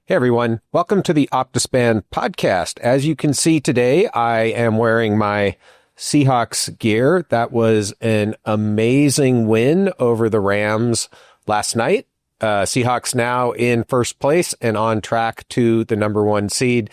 Hey everyone, welcome to the Optispan podcast. As you can see today, I am wearing my Seahawks gear. That was an amazing win over the Rams last night. Seahawks now in first place and on track to the number one seed.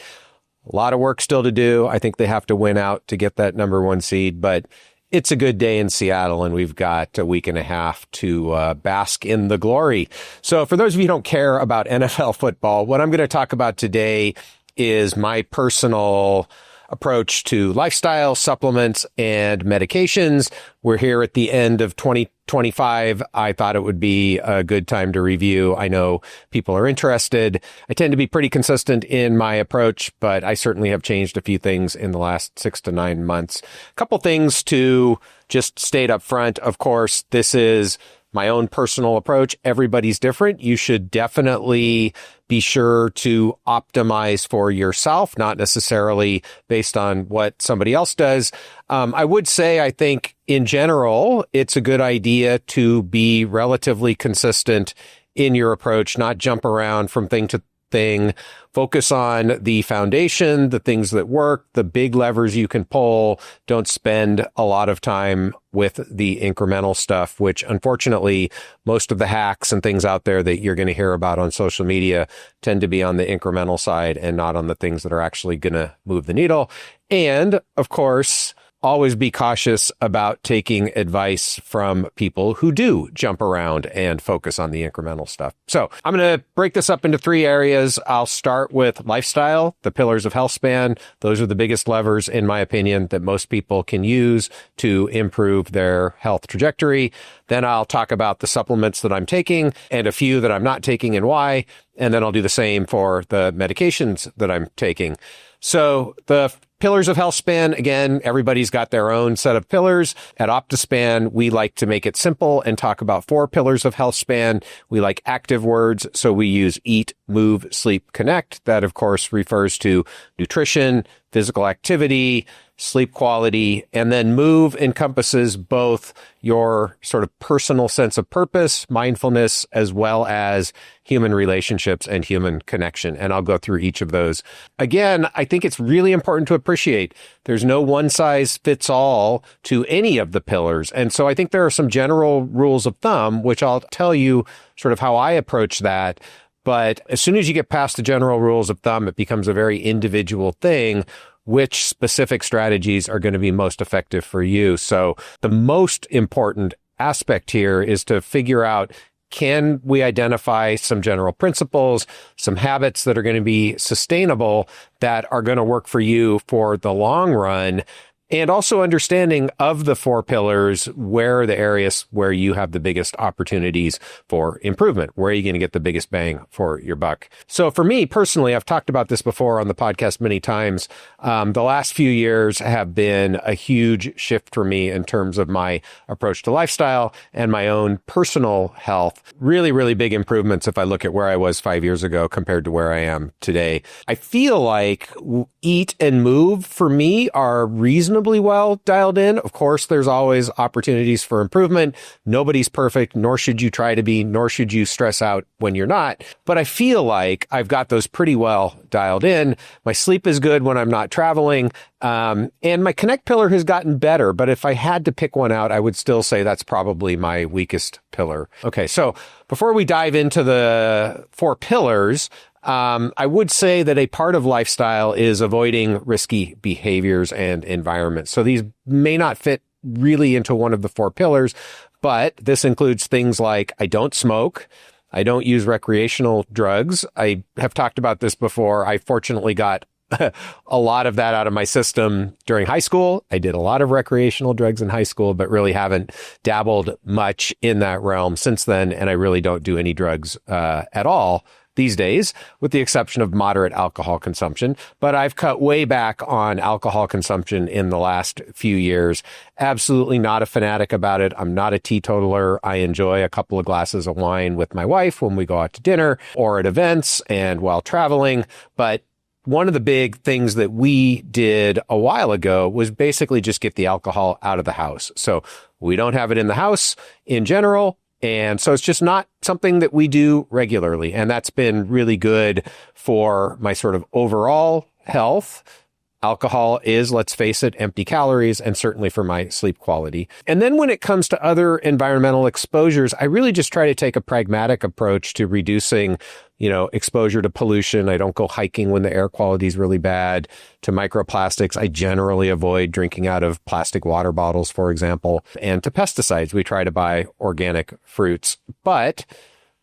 A lot of work still to do. I think they have to win out to get that number one seed, but it's a good day in Seattle, and we've got a week and a half to bask in the glory. So for those of you who don't care about NFL football, what I'm going to talk about today is my personal approach to lifestyle, supplements, and medications. We're here at the end of 2025. I thought it would be a good time to review. I know people are interested. I tend to be pretty consistent in my approach, but I certainly have changed a few things in the last 6 to 9 months. A couple things to just state up front. Of course, this is my own personal approach. Everybody's different. You should definitely be sure to optimize for yourself, not necessarily based on what somebody else does. I would say, I think in general, it's a good idea to be relatively consistent in your approach, not jump around from thing to thing. Focus on the foundation, the things that work, the big levers you can pull. Don't spend a lot of time with the incremental stuff, which unfortunately, most of the hacks and things out there that you're going to hear about on social media tend to be on the incremental side and not on the things that are actually going to move the needle. And of course, always be cautious about taking advice from people who do jump around and focus on the incremental stuff. So I'm going to break this up into 3 areas. I'll start with lifestyle, the pillars of Healthspan. Those are the biggest levers, in my opinion, that most people can use to improve their health trajectory. Then I'll talk about the supplements that I'm taking and a few that I'm not taking and why. And then I'll do the same for the medications that I'm taking. So the pillars of Healthspan, again, everybody's got their own set of pillars. At Optispan, we like to make it simple and talk about 4 pillars of Healthspan. We like active words, so we use eat, move, sleep, connect. That, of course, refers to nutrition, physical activity, sleep quality, and then move encompasses both your sort of personal sense of purpose, mindfulness, as well as human relationships and human connection. And I'll go through each of those. Again, I think it's really important to appreciate there's no one size fits all to any of the pillars. And so I think there are some general rules of thumb, which I'll tell you sort of how I approach that. But as soon as you get past the general rules of thumb, it becomes a very individual thing, which specific strategies are going to be most effective for you. So the most important aspect here is to figure out, can we identify some general principles, some habits that are going to be sustainable, that are going to work for you for the long run? And also understanding of the 4 pillars, where are the areas where you have the biggest opportunities for improvement? Where are you going to get the biggest bang for your buck? So for me personally, I've talked about this before on the podcast many times. The last few years have been a huge shift for me in terms of my approach to lifestyle and my own personal health. Really, really big improvements if I look at where I was 5 years ago compared to where I am today. I feel like eat and move for me are reasonably well dialed in. Of course, there's always opportunities for improvement. Nobody's perfect, nor should you try to be, nor should you stress out when you're not. But I feel like I've got those pretty well dialed in. My sleep is good when I'm not traveling. And my connect pillar has gotten better. But if I had to pick one out, I would still say that's probably my weakest pillar. Okay, so before we dive into the 4 pillars, I would say that a part of lifestyle is avoiding risky behaviors and environments. So these may not fit really into one of the 4 pillars, but this includes things like I don't smoke. I don't use recreational drugs. I have talked about this before. I fortunately got a lot of that out of my system during high school. I did a lot of recreational drugs in high school, but really haven't dabbled much in that realm since then. And I really don't do any drugs at all these days, with the exception of moderate alcohol consumption. But I've cut way back on alcohol consumption in the last few years. Absolutely not a fanatic about it. I'm not a teetotaler. I enjoy a couple of glasses of wine with my wife when we go out to dinner or at events and while traveling. But one of the big things that we did a while ago was basically just get the alcohol out of the house. So we don't have it in the house in general. And so it's just not something that we do regularly. And that's been really good for my sort of overall health. Alcohol is, let's face it, empty calories, and certainly for my sleep quality. And then when it comes to other environmental exposures, I really just try to take a pragmatic approach to reducing, exposure to pollution. I don't go hiking when the air quality is really bad. To microplastics, I generally avoid drinking out of plastic water bottles, for example. And to pesticides, we try to buy organic fruits. But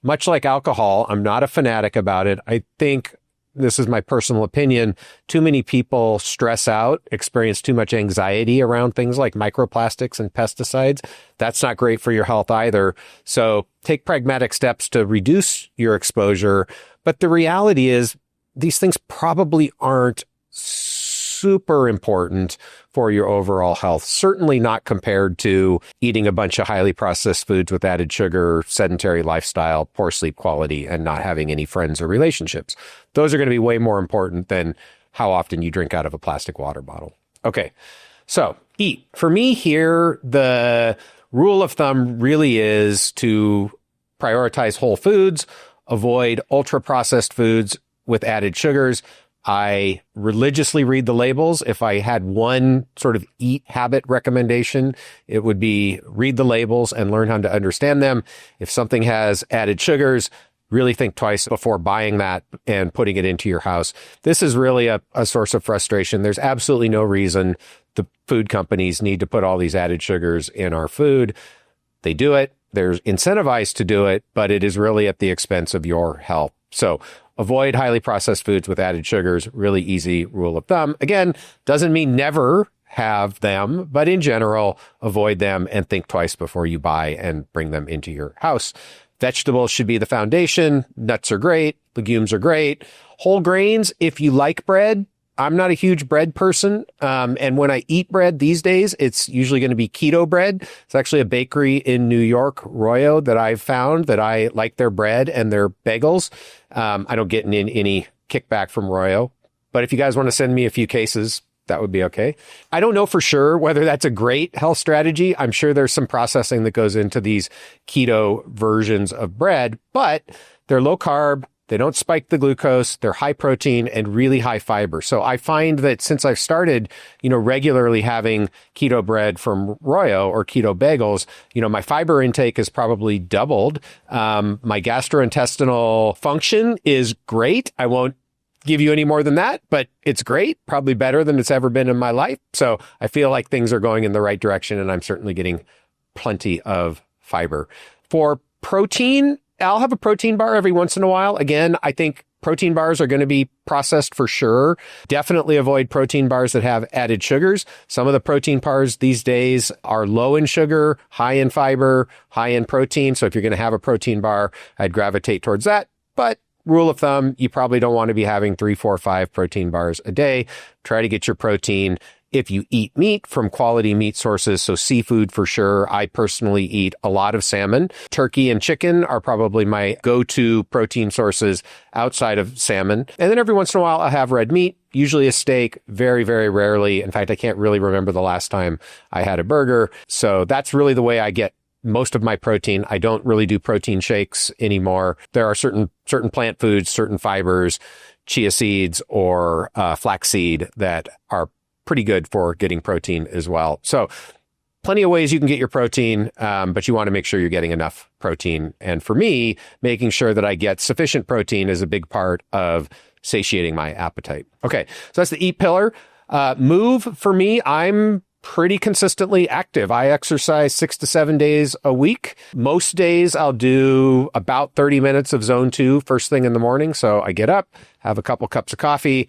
much like alcohol, I'm not a fanatic about it. I think, this is my personal opinion, too many people stress out, experience too much anxiety around things like microplastics and pesticides. That's not great for your health either. So take pragmatic steps to reduce your exposure. But the reality is these things probably aren't super important for your overall health. Certainly not compared to eating a bunch of highly processed foods with added sugar, sedentary lifestyle, poor sleep quality, and not having any friends or relationships. Those are going to be way more important than how often you drink out of a plastic water bottle. Okay, so eat. For me here, the rule of thumb really is to prioritize whole foods, avoid ultra-processed foods with added sugars. I religiously read the labels. If I had one sort of eat habit recommendation, it would be read the labels and learn how to understand them. If something has added sugars, really think twice before buying that and putting it into your house. This is really a source of frustration. There's absolutely no reason the food companies need to put all these added sugars in our food. They do it. They're incentivized to do it, but it is really at the expense of your health. So avoid highly processed foods with added sugars. Really easy rule of thumb. Again, doesn't mean never have them, but in general, avoid them and think twice before you buy and bring them into your house. Vegetables should be the foundation. Nuts are great. Legumes are great. Whole grains, if you like bread. I'm not a huge bread person. And when I eat bread these days, it's usually going to be keto bread. It's actually a bakery in New York, Royo, that I've found that I like their bread and their bagels. I don't get any kickback from Royo, but if you guys want to send me a few cases, that would be okay. I don't know for sure whether that's a great health strategy. I'm sure there's some processing that goes into these keto versions of bread, but they're low carb. They don't spike the glucose. They're high protein and really high fiber. So I find that since I've started, regularly having keto bread from Royo or keto bagels, my fiber intake has probably doubled. My gastrointestinal function is great. I won't give you any more than that, but it's great. Probably better than it's ever been in my life. So I feel like things are going in the right direction, and I'm certainly getting plenty of fiber. For protein, I'll have a protein bar every once in a while. Again, I think protein bars are going to be processed for sure. Definitely avoid protein bars that have added sugars. Some of the protein bars these days are low in sugar, high in fiber, high in protein. So if you're going to have a protein bar, I'd gravitate towards that. But rule of thumb, you probably don't want to be having 3, 4, 5 protein bars a day. Try to get your protein. If you eat meat from quality meat sources, so seafood for sure. I personally eat a lot of salmon. Turkey and chicken are probably my go-to protein sources outside of salmon. And then every once in a while, I'll have red meat, usually a steak, very, very rarely. In fact, I can't really remember the last time I had a burger. So that's really the way I get most of my protein. I don't really do protein shakes anymore. There are certain plant foods, certain fibers, chia seeds or flaxseed that are pretty good for getting protein as well. So plenty of ways you can get your protein, but you want to make sure you're getting enough protein. And for me, making sure that I get sufficient protein is a big part of satiating my appetite. Okay, so that's the eat pillar. Move, for me, I'm pretty consistently active. I exercise 6 to 7 days a week. Most days I'll do about 30 minutes of zone 2 first thing in the morning. So I get up, have a couple cups of coffee.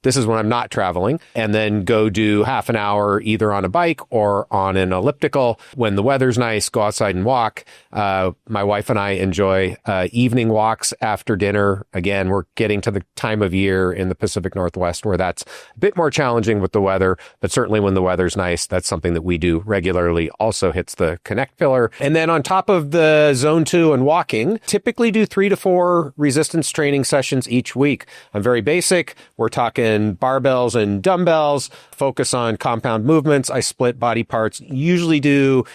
This is when I'm not traveling, and then go do half an hour either on a bike or on an elliptical. When the weather's nice, go outside and walk. My wife and I enjoy evening walks after dinner. Again, we're getting to the time of year in the Pacific Northwest where that's a bit more challenging with the weather, but certainly when the weather's nice, that's something that we do regularly. Also hits the connect pillar. And then on top of the zone 2 and walking, typically do 3 to 4 resistance training sessions each week. I'm very basic. We're talking barbells and dumbbells, focus on compound movements. I split body parts, usually do,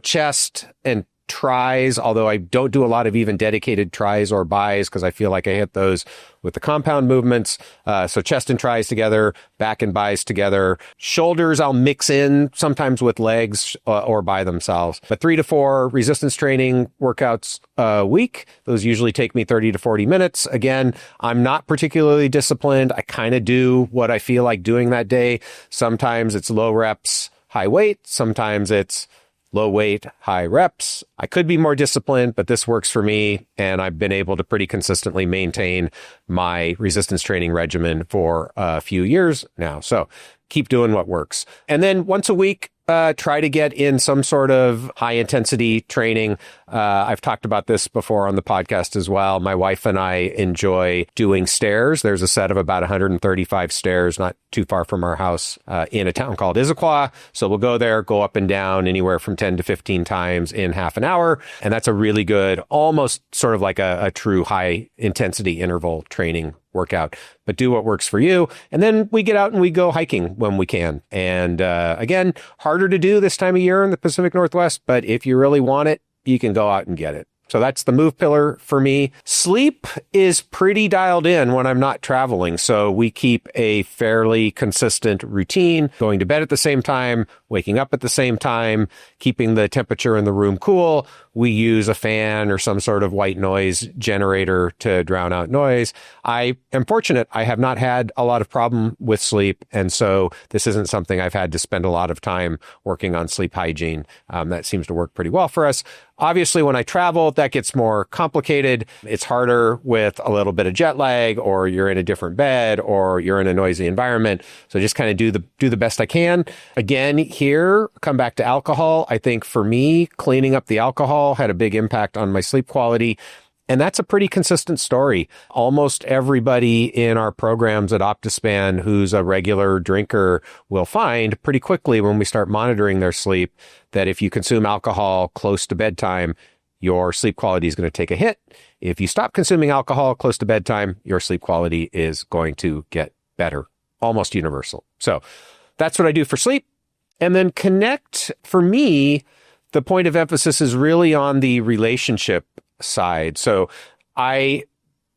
chest and tries, although I don't do a lot of even dedicated tries or bis because I feel like I hit those with the compound movements. So chest and tries together, back and bis together. Shoulders I'll mix in sometimes with legs or by themselves. But 3 to 4 resistance training workouts a week. Those usually take me 30 to 40 minutes. Again, I'm not particularly disciplined. I kind of do what I feel like doing that day. Sometimes it's low reps, high weight. Sometimes it's low weight, high reps. I could be more disciplined, but this works for me. And I've been able to pretty consistently maintain my resistance training regimen for a few years now. So keep doing what works. And then once a week, try to get in some sort of high intensity training. I've talked about this before on the podcast as well. My wife and I enjoy doing stairs. There's a set of about 135 stairs, not too far from our house, in a town called Issaquah. So we'll go there, go up and down anywhere from 10 to 15 times in half an hour. And that's a really good, almost sort of like a true high intensity interval training workout, but do what works for you. And then we get out and we go hiking when we can. And again, harder to do this time of year in the Pacific Northwest, but if you really want it, you can go out and get it. So that's the move pillar for me. Sleep is pretty dialed in when I'm not traveling. So we keep a fairly consistent routine, going to bed at the same time, waking up at the same time, keeping the temperature in the room cool. We use a fan or some sort of white noise generator to drown out noise. I am fortunate. I have not had a lot of problem with sleep. And so this isn't something I've had to spend a lot of time working on sleep hygiene. That seems to work pretty well for us. Obviously, when I travel, that gets more complicated. It's harder with a little bit of jet lag, or you're in a different bed, or you're in a noisy environment. So just kind of do the best I can. Again, here, come back to alcohol. I think for me, cleaning up the alcohol had a big impact on my sleep quality. And that's a pretty consistent story. Almost everybody in our programs at Optispan who's a regular drinker will find pretty quickly when we start monitoring their sleep that if you consume alcohol close to bedtime, your sleep quality is going to take a hit. If you stop consuming alcohol close to bedtime, your sleep quality is going to get better. Almost universal. So that's what I do for sleep. And then connect, for me, the point of emphasis is really on the relationship side. So I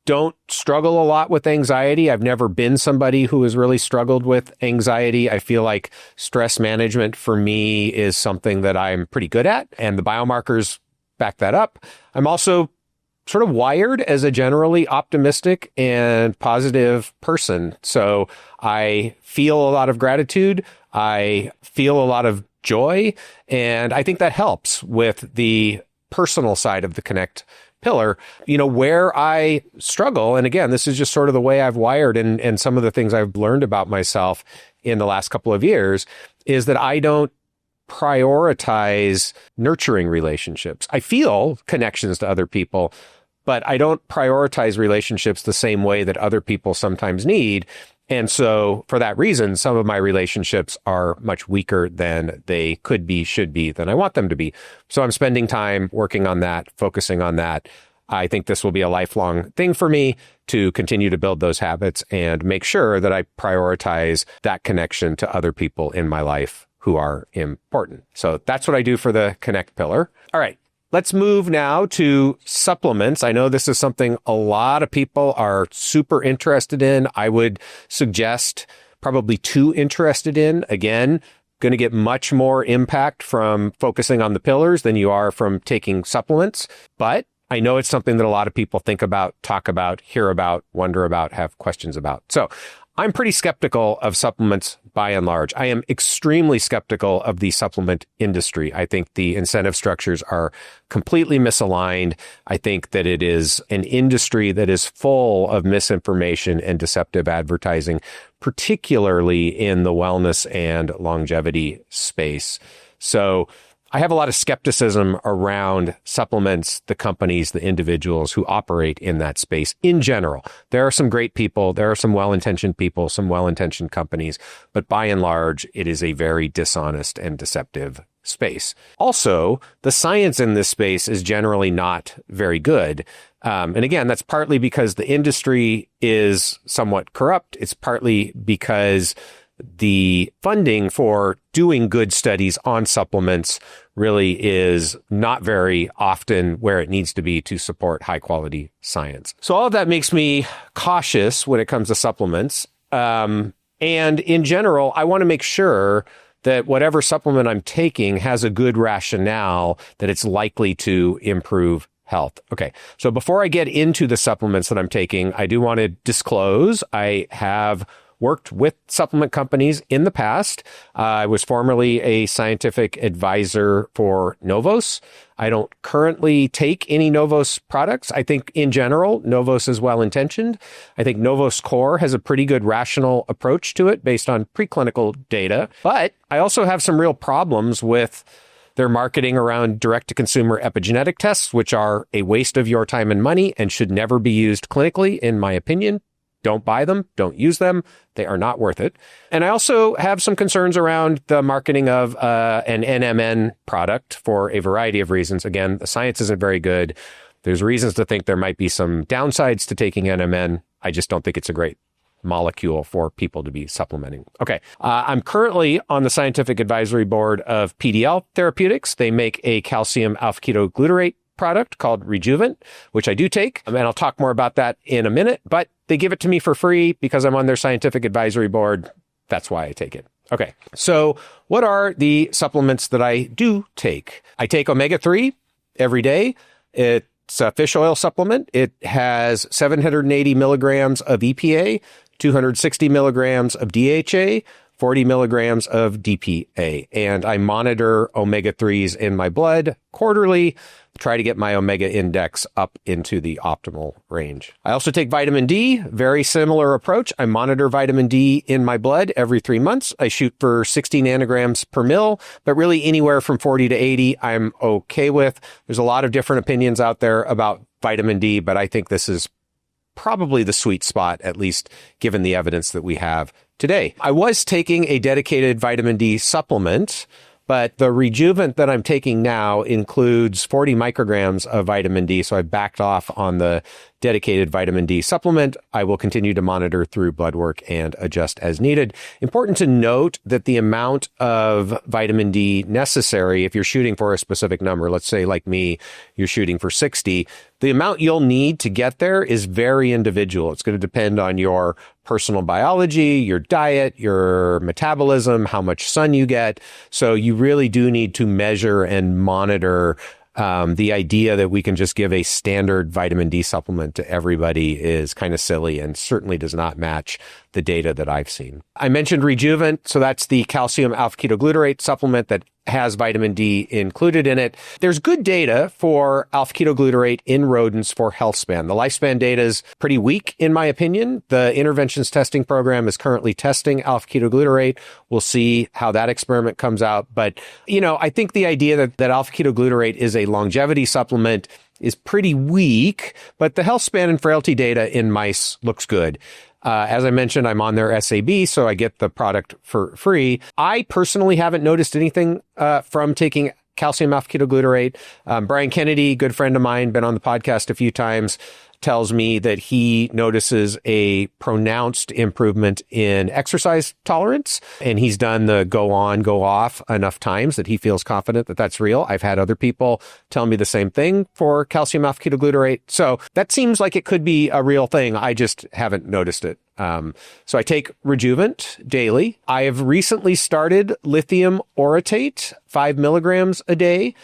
don't struggle a lot with anxiety. I've never been somebody who has really struggled with anxiety. I feel like stress management for me is something that I'm pretty good at, and the biomarkers back that up. I'm also sort of wired as a generally optimistic and positive person. So I feel a lot of gratitude. I feel a lot of joy. And I think that helps with the personal side of the Connect pillar. You know, where I struggle, and again, this is just sort of the way I've wired and some of the things I've learned about myself in the last couple of years, is that I don't prioritize nurturing relationships. I feel connections to other people, but I don't prioritize relationships the same way that other people sometimes need. And so for that reason, some of my relationships are much weaker than they could be, should be, than I want them to be. So I'm spending time working on that, focusing on that. I think this will be a lifelong thing for me to continue to build those habits and make sure that I prioritize that connection to other people in my life who are important. So that's what I do for the Connect pillar. All right. Let's move now to supplements. I know this is something a lot of people are super interested in. I would suggest probably too interested in. Again, going to get much more impact from focusing on the pillars than you are from taking supplements. But I know it's something that a lot of people think about, talk about, hear about, wonder about, have questions about. So I'm pretty skeptical of supplements by and large. I am extremely skeptical of the supplement industry. I think the incentive structures are completely misaligned. I think that it is an industry that is full of misinformation and deceptive advertising, particularly in the wellness and longevity space. So I have a lot of skepticism around supplements, the companies, the individuals who operate in that space in general. There are some great people. There are some well-intentioned people, some well-intentioned companies, but by and large, it is a very dishonest and deceptive space. Also, the science in this space is generally not very good. And again, that's partly because the industry is somewhat corrupt. It's partly because the funding for doing good studies on supplements really is not very often where it needs to be to support high quality science. So all of that makes me cautious when it comes to supplements. And in general, I want to make sure that whatever supplement I'm taking has a good rationale that it's likely to improve health. Okay. So before I get into the supplements that I'm taking, I do want to disclose I have worked with supplement companies in the past. I was formerly a scientific advisor for Novos. I don't currently take any Novos products. I think in general, Novos is well-intentioned. I think Novos Core has a pretty good rational approach to it based on preclinical data. But I also have some real problems with their marketing around direct-to-consumer epigenetic tests, which are a waste of your time and money and should never be used clinically, in my opinion. Don't buy them. Don't use them. They are not worth it. And I also have some concerns around the marketing of an NMN product for a variety of reasons. Again, the science isn't very good. There's reasons to think there might be some downsides to taking NMN. I just don't think it's a great molecule for people to be supplementing. Okay. I'm currently on the scientific advisory board of PDL Therapeutics. They make a calcium alpha-ketoglutarate product called Rejuvent, which I do take. And I'll talk more about that in a minute, but they give it to me for free because I'm on their scientific advisory board. That's why I take it. Okay. So what are the supplements that I do take? I take omega-3 every day. It's a fish oil supplement. It has 780 milligrams of EPA, 260 milligrams of DHA, 40 milligrams of DPA. And I monitor omega-3s in my blood quarterly, try to get my omega index up into the optimal range. I also take vitamin D, very similar approach. I monitor vitamin D in my blood every 3 months. I shoot for 60 nanograms per mil, but really anywhere from 40 to 80, I'm okay with. There's a lot of different opinions out there about vitamin D, but I think this is probably the sweet spot, at least given the evidence that we have today. I was taking a dedicated vitamin D supplement, but the Rejuvent that I'm taking now includes 40 micrograms of vitamin D. So I backed off on the dedicated vitamin D supplement. I will continue to monitor through blood work and adjust as needed. Important to note that the amount of vitamin D necessary, if you're shooting for a specific number, let's say like me, you're shooting for 60, the amount you'll need to get there is very individual. It's going to depend on your personal biology, your diet, your metabolism, how much sun you get. So you really do need to measure and monitor. The idea that we can just give a standard vitamin D supplement to everybody is kind of silly and certainly does not match the data that I've seen. I mentioned Rejuvent, so that's the calcium alpha-ketoglutarate supplement that has vitamin D included in it. There's good data for alpha-ketoglutarate in rodents for Healthspan. The lifespan data is pretty weak, in my opinion. The interventions testing program is currently testing alpha-ketoglutarate. We'll see how that experiment comes out. But, I think the idea that alpha-ketoglutarate is a longevity supplement is pretty weak, but the Healthspan and frailty data in mice looks good. As I mentioned, I'm on their SAB, so I get the product for free. I personally haven't noticed anything from taking calcium alpha-ketoglutarate. Brian Kennedy, good friend of mine, been on the podcast a few times, tells me that he notices a pronounced improvement in exercise tolerance. And he's done the go on, go off enough times that he feels confident that that's real. I've had other people tell me the same thing for calcium alpha-ketoglutarate. So that seems like it could be a real thing. I just haven't noticed it. So I take Rejuvent daily. I have recently started lithium orotate, 5 milligrams a day.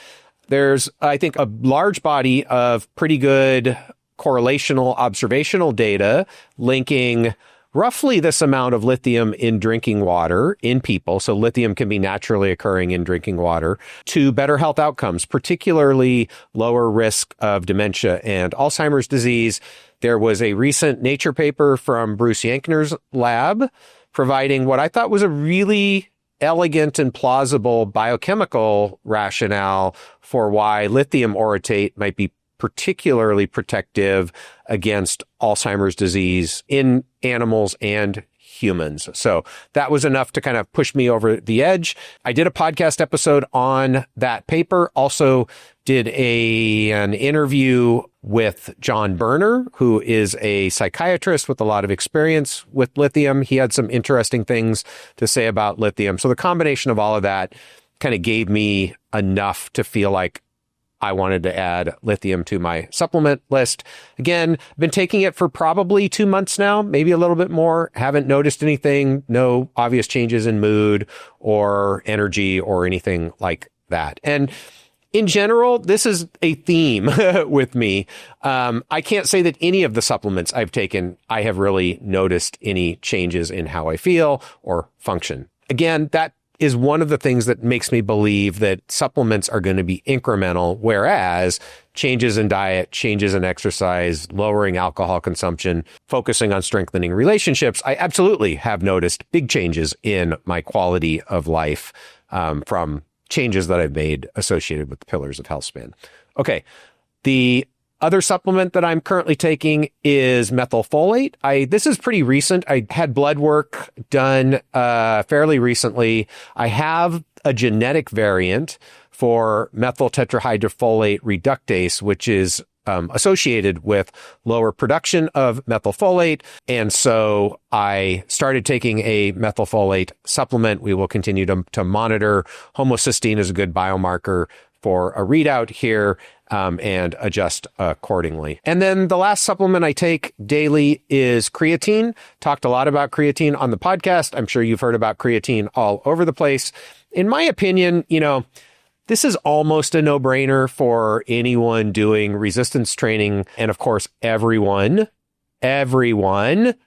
There's, I think, a large body of pretty good correlational observational data linking roughly this amount of lithium in drinking water in people, so lithium can be naturally occurring in drinking water, to better health outcomes, particularly lower risk of dementia and Alzheimer's disease. There was a recent Nature paper from Bruce Yankner's lab providing what I thought was a really elegant and plausible biochemical rationale for why lithium orotate might be particularly protective against Alzheimer's disease in animals and humans. So that was enough to kind of push me over the edge. I did a podcast episode on that paper. Also did an interview with John Berner, who is a psychiatrist with a lot of experience with lithium. He had some interesting things to say about lithium. So the combination of all of that kind of gave me enough to feel like I wanted to add lithium to my supplement list. Again, I've been taking it for probably 2 months now, maybe a little bit more. Haven't noticed anything, no obvious changes in mood or energy or anything like that. And in general, this is a theme with me. I can't say that any of the supplements I've taken, I have really noticed any changes in how I feel or function. Again, that is one of the things that makes me believe that supplements are going to be incremental, whereas changes in diet, changes in exercise, lowering alcohol consumption, focusing on strengthening relationships, I absolutely have noticed big changes in my quality of life from changes that I've made associated with the pillars of Healthspan. Okay, the other supplement that I'm currently taking is methylfolate. This is pretty recent. I had blood work done fairly recently. I have a genetic variant for methyl tetrahydrofolate reductase, which is associated with lower production of methylfolate. And so I started taking a methylfolate supplement. We will continue to monitor. Homocysteine is a good biomarker for a readout here, and adjust accordingly. And then the last supplement I take daily is creatine. Talked a lot about creatine on the podcast. I'm sure you've heard about creatine all over the place. In my opinion, this is almost a no-brainer for anyone doing resistance training. And of course, everyone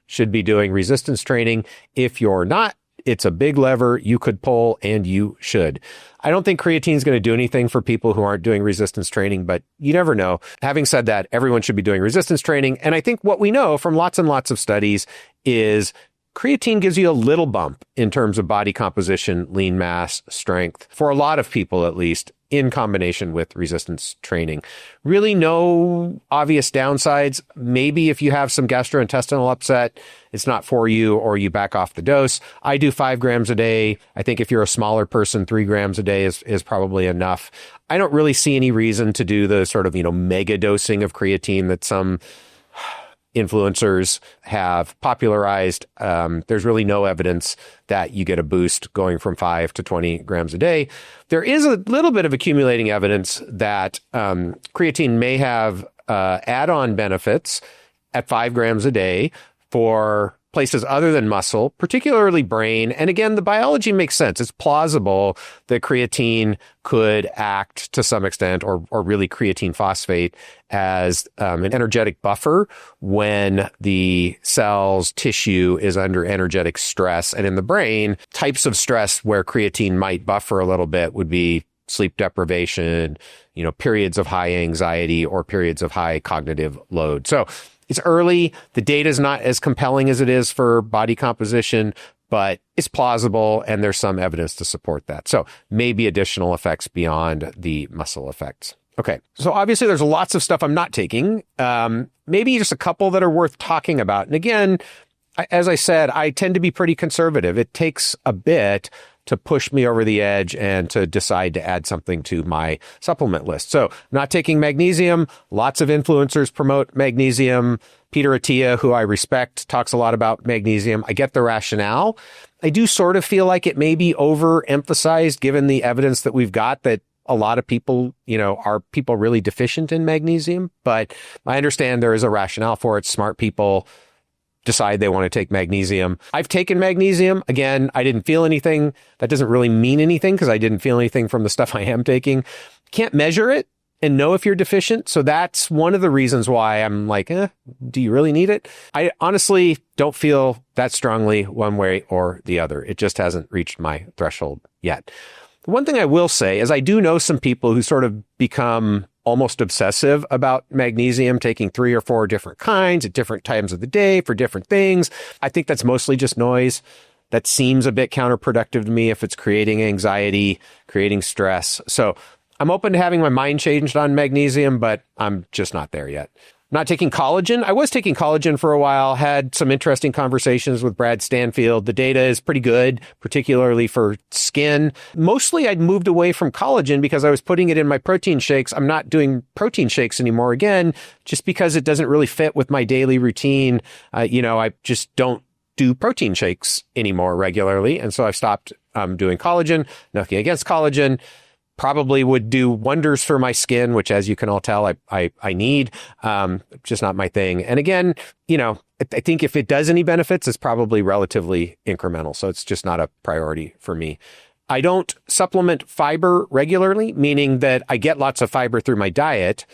should be doing resistance training. If you're not, it's a big lever you could pull, and you should. I don't think creatine is going to do anything for people who aren't doing resistance training, but you never know. Having said that, everyone should be doing resistance training. And I think what we know from lots and lots of studies is creatine gives you a little bump in terms of body composition, lean mass, strength, for a lot of people at least, in combination with resistance training. Really no obvious downsides. Maybe if you have some gastrointestinal upset, it's not for you, or you back off the dose. I do 5 grams a day. I think if you're a smaller person, 3 grams a day is probably enough. I don't really see any reason to do the sort of, mega dosing of creatine that some influencers have popularized. There's really no evidence that you get a boost going from 5 to 20 grams a day. There is a little bit of accumulating evidence that creatine may have add-on benefits at 5 grams a day for places other than muscle, particularly brain. And again, the biology makes sense. It's plausible that creatine could act to some extent, or really creatine phosphate, as an energetic buffer when the cell's tissue is under energetic stress. And in the brain, types of stress where creatine might buffer a little bit would be sleep deprivation, periods of high anxiety or periods of high cognitive load. So it's early. The data is not as compelling as it is for body composition, but it's plausible, and there's some evidence to support that. So maybe additional effects beyond the muscle effects. Okay, so obviously there's lots of stuff I'm not taking. Maybe just a couple that are worth talking about. And again, as I said, I tend to be pretty conservative. It takes a bit to push me over the edge and to decide to add something to my supplement list. So not taking magnesium. Lots of influencers promote magnesium. Peter Attia, who I respect, talks a lot about magnesium. I get the rationale. I do sort of feel like it may be overemphasized given the evidence that we've got that a lot of people, are people really deficient in magnesium? But I understand there is a rationale for it. Smart people decide they want to take magnesium. I've taken magnesium. Again, I didn't feel anything. That doesn't really mean anything because I didn't feel anything from the stuff I am taking. Can't measure it and know if you're deficient. So that's one of the reasons why I'm like, do you really need it? I honestly don't feel that strongly one way or the other. It just hasn't reached my threshold yet. The one thing I will say is I do know some people who sort of become almost obsessive about magnesium, taking 3 or 4 different kinds at different times of the day for different things. I think that's mostly just noise. That seems a bit counterproductive to me if it's creating anxiety, creating stress. So I'm open to having my mind changed on magnesium, but I'm just not there yet. Not taking collagen. I was taking collagen for a while, had some interesting conversations with Brad Stanfield. The data is pretty good, particularly for skin. Mostly I'd moved away from collagen because I was putting it in my protein shakes. I'm not doing protein shakes anymore again, just because it doesn't really fit with my daily routine. I just don't do protein shakes anymore regularly. And so I've stopped doing collagen. Nothing against collagen. Probably would do wonders for my skin, which, as you can all tell, I need. Just not my thing. And again, I think if it does any benefits, it's probably relatively incremental. So it's just not a priority for me. I don't supplement fiber regularly, meaning that I get lots of fiber through my diet,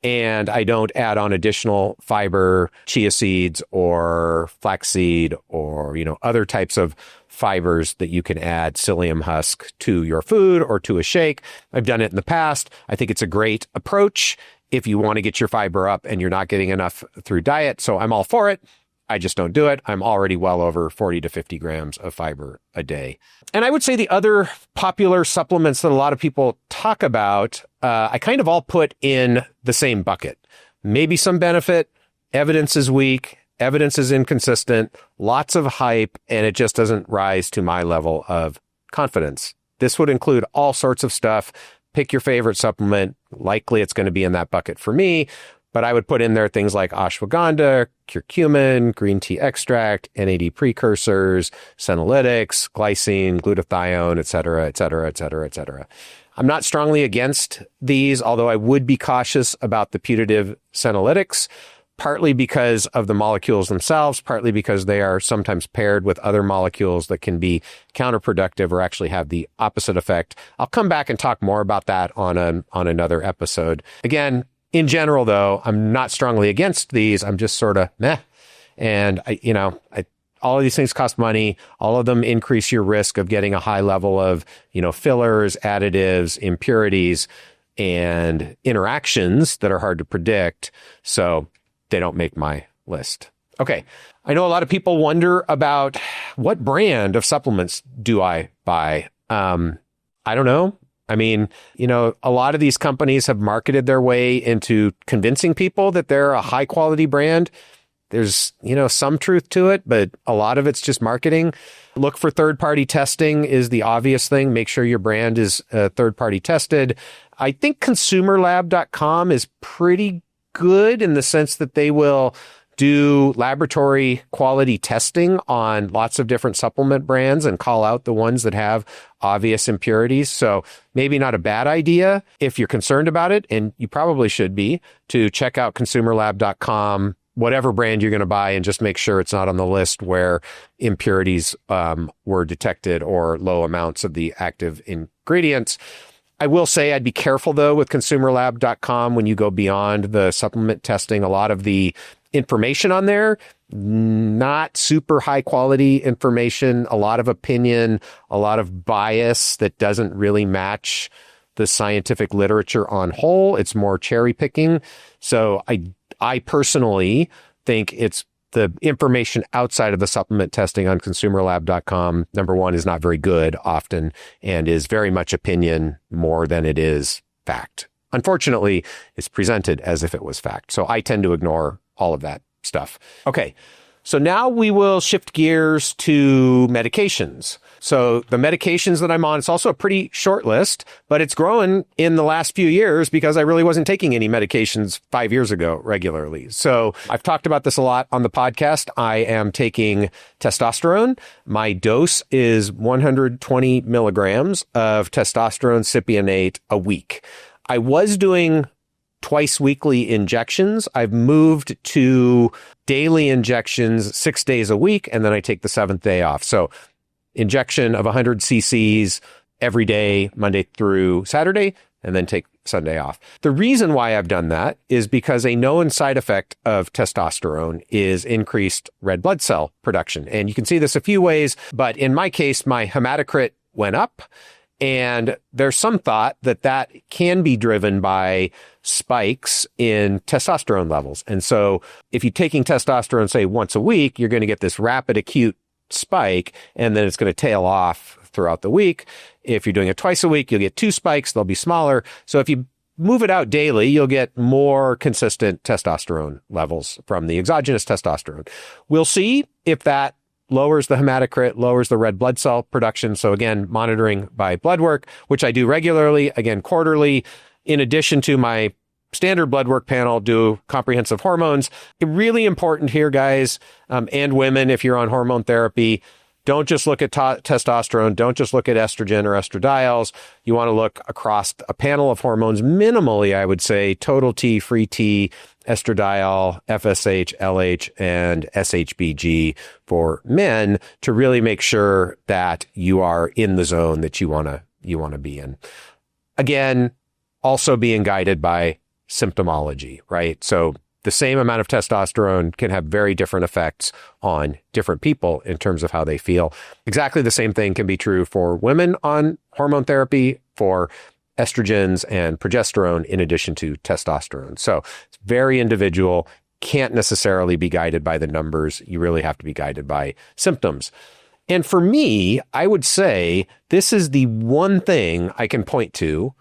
and I don't add on additional fiber, chia seeds or flaxseed or, other types of fibers that you can add psyllium husk to your food or to a shake. I've done it in the past. I think it's a great approach if you want to get your fiber up and you're not getting enough through diet. So I'm all for it. I just don't do it. I'm already well over 40 to 50 grams of fiber a day. And I would say the other popular supplements that a lot of people talk about, I kind of all put in the same bucket. Maybe some benefit, evidence is weak, evidence is inconsistent, lots of hype, and it just doesn't rise to my level of confidence. This would include all sorts of stuff. Pick your favorite supplement. Likely it's going to be in that bucket for me. But I would put in there things like ashwagandha, curcumin, green tea extract, NAD precursors, senolytics, glycine, glutathione, et cetera, et cetera, et cetera, et cetera. I'm not strongly against these, although I would be cautious about the putative senolytics, partly because of the molecules themselves, partly because they are sometimes paired with other molecules that can be counterproductive or actually have the opposite effect. I'll come back and talk more about that on another episode. Again, in general, though, I'm not strongly against these. I'm just sort of meh. And all of these things cost money. All of them increase your risk of getting a high level of, fillers, additives, impurities, and interactions that are hard to predict. So they don't make my list. Okay. I know a lot of people wonder about what brand of supplements do I buy? I don't know. I mean, a lot of these companies have marketed their way into convincing people that they're a high quality brand. There's, some truth to it, but a lot of it's just marketing. Look for third-party testing is the obvious thing. Make sure your brand is third-party tested. I think ConsumerLab.com is pretty good in the sense that they will do laboratory quality testing on lots of different supplement brands and call out the ones that have obvious impurities. So maybe not a bad idea if you're concerned about it, and you probably should be, to check out ConsumerLab.com, whatever brand you're going to buy, and just make sure it's not on the list where impurities were detected or low amounts of the active ingredients. I will say I'd be careful, though, with ConsumerLab.com when you go beyond the supplement testing. A lot of the information on there, not super high quality information, a lot of opinion, a lot of bias that doesn't really match the scientific literature on whole. It's more cherry picking. So I personally think it's the information outside of the supplement testing on ConsumerLab.com, number one, is not very good often and is very much opinion more than it is fact. Unfortunately, it's presented as if it was fact. So I tend to ignore all of that stuff. Okay, so now we will shift gears to medications. So the medications that I'm on, it's also a pretty short list, but it's grown in the last few years because I really wasn't taking any medications 5 years ago regularly. So I've talked about this a lot on the podcast. I am taking testosterone. My dose is 120 milligrams of testosterone cypionate a week. I was doing twice weekly injections. I've moved to daily injections 6 days a week, and then I take the seventh day off. So injection of 100 cc's every day, Monday through Saturday, and then take Sunday off. The reason why I've done that is because a known side effect of testosterone is increased red blood cell production. And you can see this a few ways, but in my case, my hematocrit went up. And there's some thought that that can be driven by spikes in testosterone levels. And so if you're taking testosterone, say, once a week, you're going to get this rapid acute spike, and then it's going to tail off throughout the week. If you're doing it twice a week, you'll get two spikes. They'll be smaller. So if you move it out daily, you'll get more consistent testosterone levels from the exogenous testosterone. We'll see if that lowers the hematocrit, lowers the red blood cell production. So again, monitoring by blood work, which I do regularly, again, quarterly, in addition to my standard blood work panel, do comprehensive hormones. Really important here, guys, and women, if you're on hormone therapy, don't just look at testosterone. Don't just look at estrogen or estradiols. You want to look across a panel of hormones, minimally, I would say, total T, free T, estradiol, FSH, LH, and SHBG for men to really make sure that you are in the zone that you want to be in. Again, also being guided by symptomology, right? So the same amount of testosterone can have very different effects on different people in terms of how they feel. Exactly the same thing can be true for women on hormone therapy, for estrogens and progesterone, in addition to testosterone. So it's very individual, can't necessarily be guided by the numbers. You really have to be guided by symptoms. And for me, I would say this is the one thing I can point to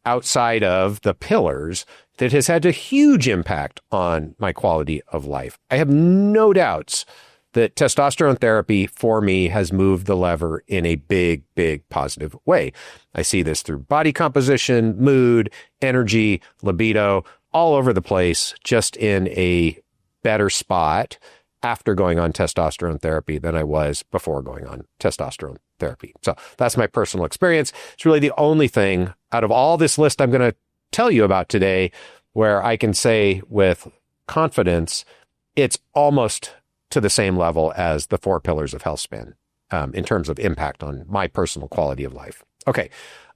outside of the pillars that has had a huge impact on my quality of life. I have no doubts that testosterone therapy for me has moved the lever in a big, big positive way. I see this through body composition, mood, energy, libido, all over the place, just in a better spot after going on testosterone therapy than I was before going on testosterone therapy. So that's my personal experience. It's really the only thing out of all this list I'm going to tell you about today where I can say with confidence, it's almost to the same level as the 4 pillars of Healthspan in terms of impact on my personal quality of life. Okay.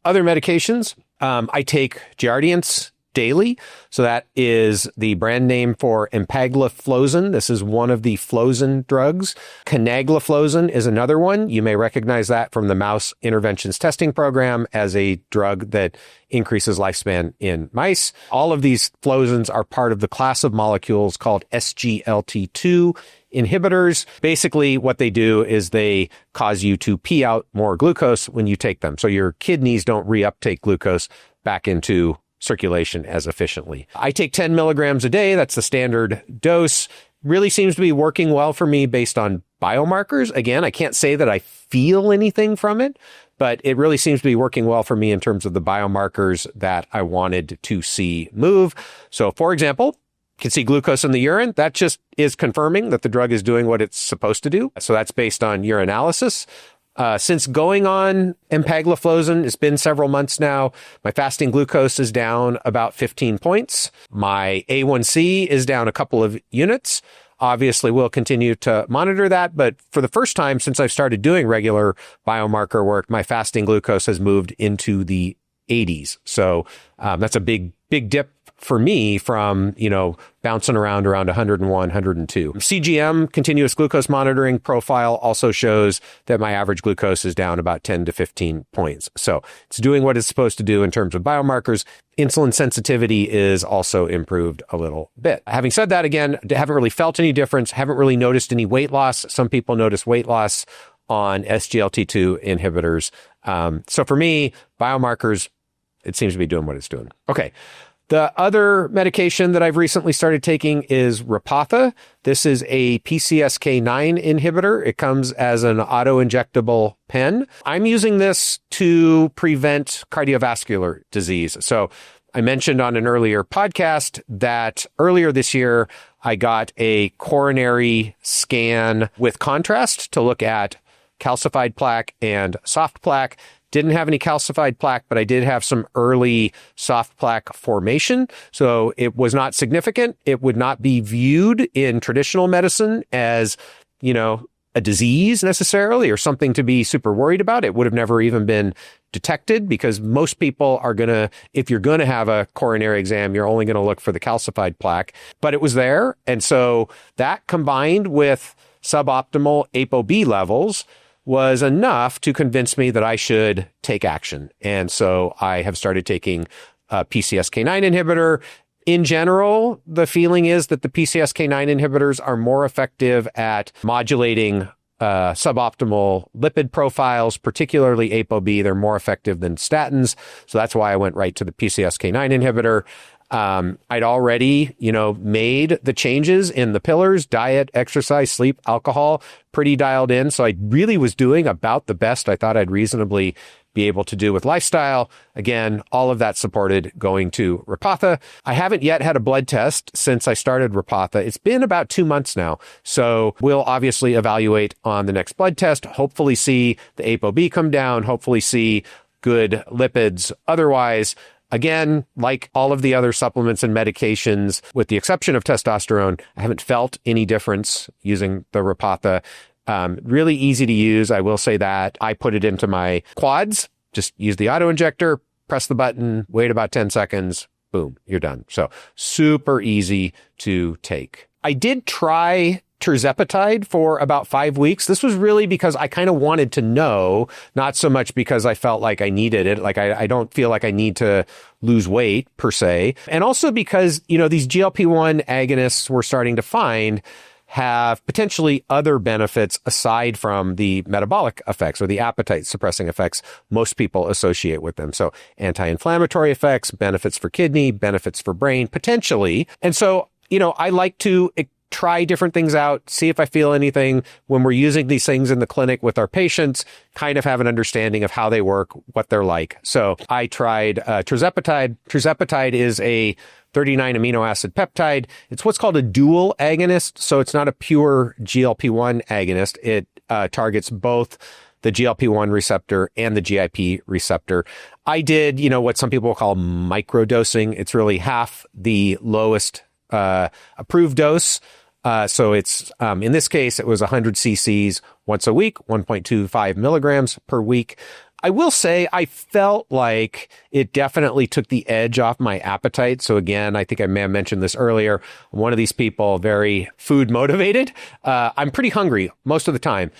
Other medications, I take Jardiance daily. So that is the brand name for Empagliflozin. This is one of the flozin drugs. Canagliflozin is another one. You may recognize that from the mouse interventions testing program as a drug that increases lifespan in mice. All of these flozins are part of the class of molecules called SGLT2 inhibitors. Basically, what they do is they cause you to pee out more glucose when you take them. So your kidneys don't reuptake glucose back into circulation as efficiently. I take 10 milligrams a day. That's the standard dose. Really seems to be working well for me based on biomarkers. Again, I can't say that I feel anything from it, but it really seems to be working well for me in terms of the biomarkers that I wanted to see move. So for example, you can see glucose in the urine. That just is confirming that the drug is doing what it's supposed to do. So that's based on urinalysis. Since going on Empagliflozin, it's been several months now, my fasting glucose is down about 15 points. My A1C is down a couple of units. Obviously, we'll continue to monitor that. But for the first time since I've started doing regular biomarker work, my fasting glucose has moved into the 80s. So that's a big dip for me from, bouncing around 101, 102. CGM, continuous glucose monitoring profile, also shows that my average glucose is down about 10 to 15 points. So it's doing what it's supposed to do in terms of biomarkers. Insulin sensitivity is also improved a little bit. Having said that, again, haven't really felt any difference, haven't really noticed any weight loss. Some people notice weight loss on SGLT2 inhibitors. So for me, biomarkers, it seems to be doing what it's doing. Okay. The other medication that I've recently started taking is Repatha. This is a PCSK9 inhibitor. It comes as an auto-injectable pen. I'm using this to prevent cardiovascular disease. So I mentioned on an earlier podcast that earlier this year, I got a coronary scan with contrast to look at calcified plaque and soft plaque. Didn't have any calcified plaque, but I did have some early soft plaque formation. So it was not significant. It would not be viewed in traditional medicine as, a disease necessarily or something to be super worried about. It would have never even been detected because most people are if you're going to have a coronary exam, you're only going to look for the calcified plaque. But it was there. And so that combined with suboptimal ApoB levels was enough to convince me that I should take action. And so I have started taking a PCSK9 inhibitor. In general, the feeling is that the PCSK9 inhibitors are more effective at modulating suboptimal lipid profiles, particularly ApoB. They're more effective than statins. So that's why I went right to the PCSK9 inhibitor. I'd already, made the changes in the pillars: diet, exercise, sleep, alcohol, pretty dialed in. So I really was doing about the best I thought I'd reasonably be able to do with lifestyle. Again, all of that supported going to Repatha. I haven't yet had a blood test since I started Repatha. It's been about 2 months now. So we'll obviously evaluate on the next blood test, hopefully see the ApoB come down, hopefully see good lipids. Otherwise, again, like all of the other supplements and medications, with the exception of testosterone, I haven't felt any difference using the Repatha. Really easy to use. I will say that. I put it into my quads, just use the auto injector, press the button, wait about 10 seconds, boom, you're done. So super easy to take. I did try Tirzepatide for about 5 weeks. This was really because I kind of wanted to know, not so much because I felt like I needed it. Like I don't feel like I need to lose weight per se. And also because, these GLP-1 agonists we're starting to find have potentially other benefits aside from the metabolic effects or the appetite suppressing effects most people associate with them. So anti-inflammatory effects, benefits for kidney, benefits for brain, potentially. And so, I like to try different things out, see if I feel anything when we're using these things in the clinic with our patients, kind of have an understanding of how they work, what they're like. So I tried Tirzepatide. Tirzepatide is a 39 amino acid peptide. It's what's called a dual agonist. So it's not a pure GLP-1 agonist. It targets both the GLP-1 receptor and the GIP receptor. I did, what some people call microdosing. It's really half the lowest approved dose. So it's, in this case, it was 100 cc's once a week, 1.25 milligrams per week. I will say I felt like it definitely took the edge off my appetite. So again, I think I may have mentioned this earlier. I'm one of these people, very food motivated. I'm pretty hungry most of the time.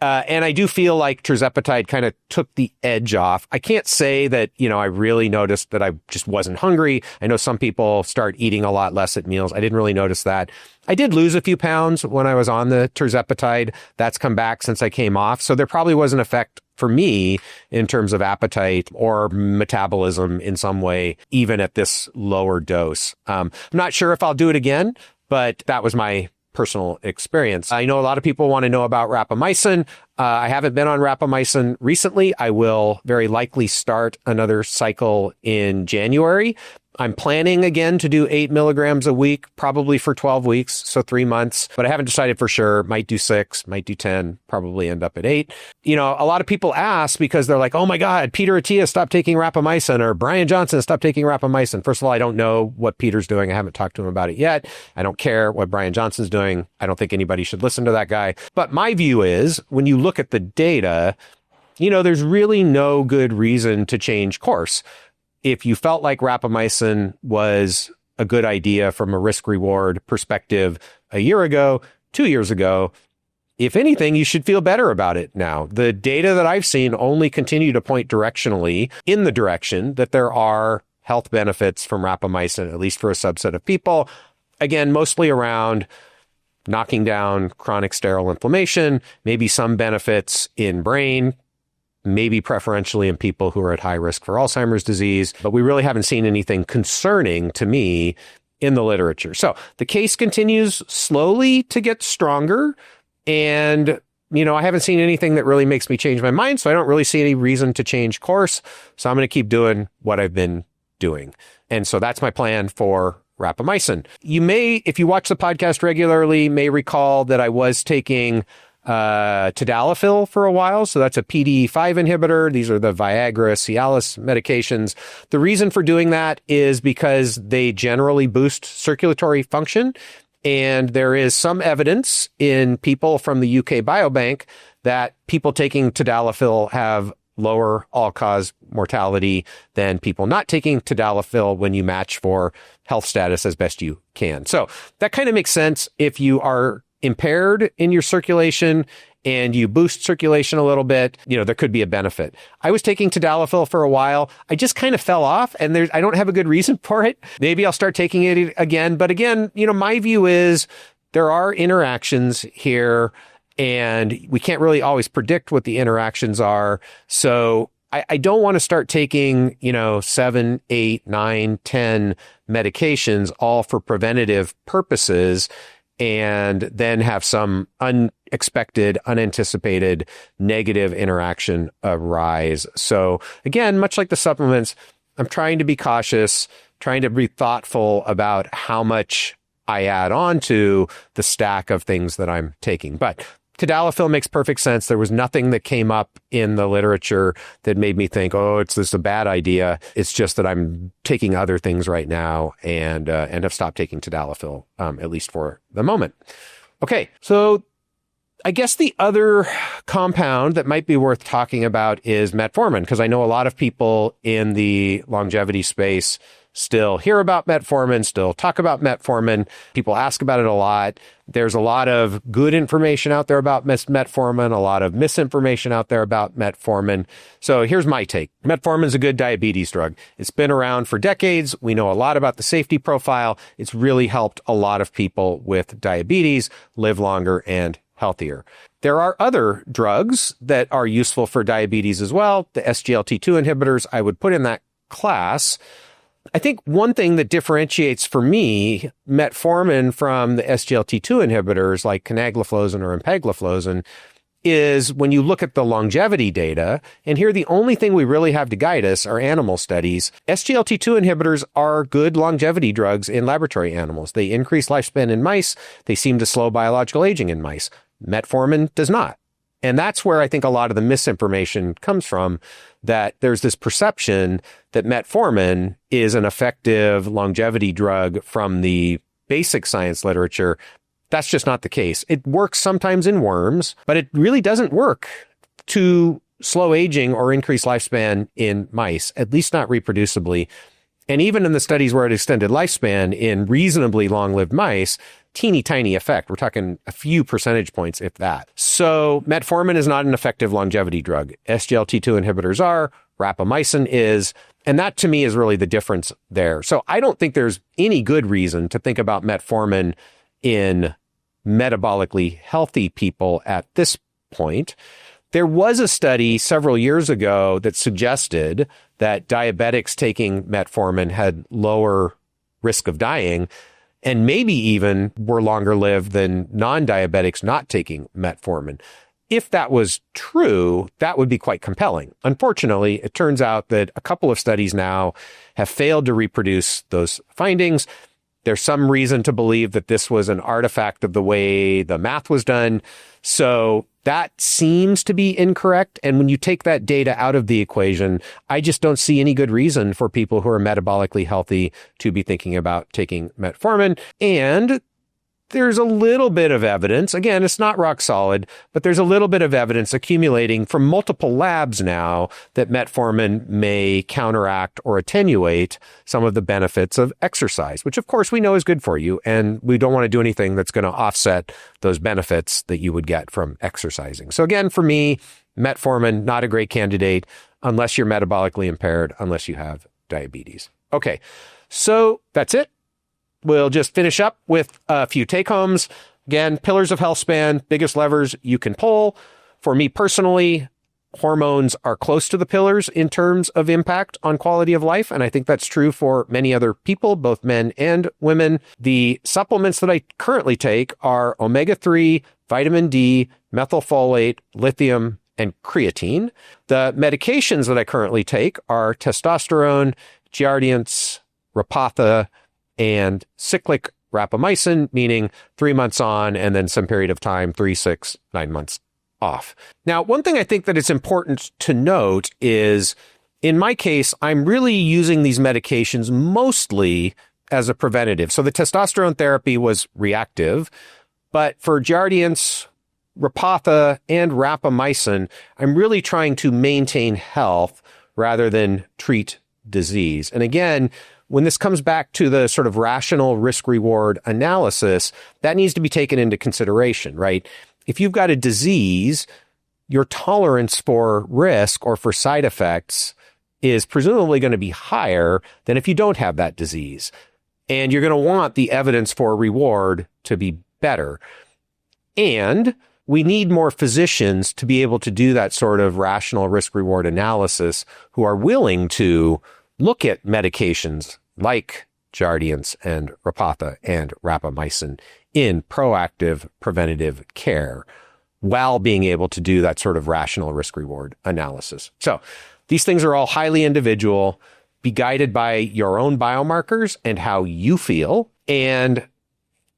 And I do feel like Tirzepatide kind of took the edge off. I can't say that, I really noticed that I just wasn't hungry. I know some people start eating a lot less at meals. I didn't really notice that. I did lose a few pounds when I was on the Tirzepatide. That's come back since I came off. So there probably was an effect for me in terms of appetite or metabolism in some way, even at this lower dose. I'm not sure if I'll do it again, but that was my personal experience. I know a lot of people want to know about Rapamycin. I haven't been on Rapamycin recently. I will very likely start another cycle in January. I'm planning again to do 8 milligrams a week, probably for 12 weeks, so 3 months, but I haven't decided for sure. Might do 6, might do 10, probably end up at 8. A lot of people ask because they're like, oh my God, Peter Attia stopped taking Rapamycin, or Brian Johnson stopped taking Rapamycin. First of all, I don't know what Peter's doing. I haven't talked to him about it yet. I don't care what Brian Johnson's doing. I don't think anybody should listen to that guy. But my view is, when you look at the data, there's really no good reason to change course. If you felt like Rapamycin was a good idea from a risk-reward perspective a year ago, 2 years ago, if anything, you should feel better about it now. The data that I've seen only continue to point directionally in the direction that there are health benefits from Rapamycin, at least for a subset of people. Again, mostly around knocking down chronic sterile inflammation, maybe some benefits in brain, maybe preferentially in people who are at high risk for Alzheimer's disease, but we really haven't seen anything concerning to me in the literature. So the case continues slowly to get stronger, and I haven't seen anything that really makes me change my mind, so I don't really see any reason to change course. So I'm going to keep doing what I've been doing. And so that's my plan for Rapamycin. You may, if you watch the podcast regularly, may recall that I was taking Tadalafil for a while. So that's a PDE5 inhibitor. These are the Viagra, Cialis medications. The reason for doing that is because they generally boost circulatory function. And there is some evidence in people from the UK Biobank that people taking Tadalafil have lower all-cause mortality than people not taking Tadalafil when you match for health status as best you can. So that kind of makes sense if you are impaired in your circulation and you boost circulation a little bit, there could be a benefit. I was taking Tadalafil for a while. I just kind of fell off, and I don't have a good reason for it. Maybe I'll start taking it again. But again, my view is there are interactions here, and we can't really always predict what the interactions are. So I don't want to start taking, 7, 8, 9, 10 medications all for preventative purposes and then have some unexpected, unanticipated negative interaction arise. So again, much like the supplements, I'm trying to be cautious, trying to be thoughtful about how much I add on to the stack of things that I'm taking. But Tadalafil makes perfect sense. There was nothing that came up in the literature that made me think, this is a bad idea. It's just that I'm taking other things right now and have stopped taking Tadalafil, at least for the moment. Okay, so I guess the other compound that might be worth talking about is metformin, because I know a lot of people in the longevity space still hear about metformin, still talk about metformin. People ask about it a lot. There's a lot of good information out there about metformin, a lot of misinformation out there about metformin. So here's my take. Metformin is a good diabetes drug. It's been around for decades. We know a lot about the safety profile. It's really helped a lot of people with diabetes live longer and healthier. There are other drugs that are useful for diabetes as well. The SGLT2 inhibitors I would put in that class. I think one thing that differentiates for me metformin from the SGLT2 inhibitors like Canagliflozin or Empagliflozin is when you look at the longevity data, and here the only thing we really have to guide us are animal studies. SGLT2 inhibitors are good longevity drugs in laboratory animals. They increase lifespan in mice. They seem to slow biological aging in mice. Metformin does not. And that's where I think a lot of the misinformation comes from, that there's this perception that metformin is an effective longevity drug from the basic science literature. That's just not the case. It works sometimes in worms, but it really doesn't work to slow aging or increase lifespan in mice, at least not reproducibly. And even in the studies where it extended lifespan in reasonably long-lived mice, teeny tiny effect. We're talking a few percentage points, if that. So metformin is not an effective longevity drug. SGLT2 inhibitors are, rapamycin is, and that to me is really the difference there. So I don't think there's any good reason to think about metformin in metabolically healthy people at this point. There was a study several years ago that suggested that diabetics taking metformin had lower risk of dying and maybe even were longer lived than non-diabetics not taking metformin. If that was true, that would be quite compelling. Unfortunately, it turns out that a couple of studies now have failed to reproduce those findings. There's some reason to believe that this was an artifact of the way the math was done. So that seems to be incorrect. And when you take that data out of the equation, I just don't see any good reason for people who are metabolically healthy to be thinking about taking metformin. And there's a little bit of evidence, again, it's not rock solid, but there's a little bit of evidence accumulating from multiple labs now that metformin may counteract or attenuate some of the benefits of exercise, which of course we know is good for you. And we don't want to do anything that's going to offset those benefits that you would get from exercising. So again, for me, metformin, not a great candidate unless you're metabolically impaired, unless you have diabetes. Okay, so that's it. We'll just finish up with a few take-homes. Again, pillars of Healthspan, biggest levers you can pull. For me personally, hormones are close to the pillars in terms of impact on quality of life, and I think that's true for many other people, both men and women. The supplements that I currently take are omega-3, vitamin D, methylfolate, lithium, and creatine. The medications that I currently take are testosterone, Jardiance, Repatha, and cyclic rapamycin, meaning 3 months on and then some period of time, 3, 6, 9 months off. Now, one thing I think that it's important to note is, in my case, I'm really using these medications mostly as a preventative. So the testosterone therapy was reactive, but for Jardiance, Repatha, and rapamycin, I'm really trying to maintain health rather than treat disease. And again, when this comes back to the sort of rational risk-reward analysis, that needs to be taken into consideration, right? If you've got a disease, your tolerance for risk or for side effects is presumably going to be higher than if you don't have that disease. And you're going to want the evidence for reward to be better. And we need more physicians to be able to do that sort of rational risk-reward analysis who are willing to look at medications like Jardiance and Repatha and Rapamycin in proactive preventative care while being able to do that sort of rational risk-reward analysis. So these things are all highly individual. Be guided by your own biomarkers and how you feel, and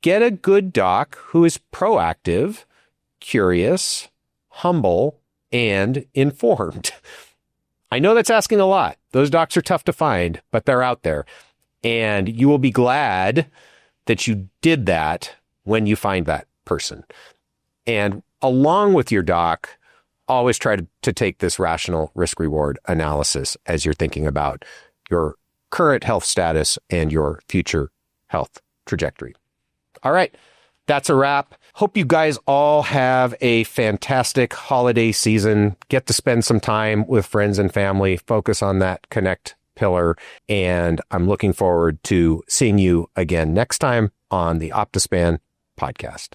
get a good doc who is proactive, curious, humble, and informed. I know that's asking a lot. Those docs are tough to find, but they're out there. And you will be glad that you did that when you find that person. And along with your doc, always try to take this rational risk-reward analysis as you're thinking about your current health status and your future health trajectory. All right, that's a wrap. Hope you guys all have a fantastic holiday season. Get to spend some time with friends and family. Focus on that connect pillar. And I'm looking forward to seeing you again next time on the Optispan podcast.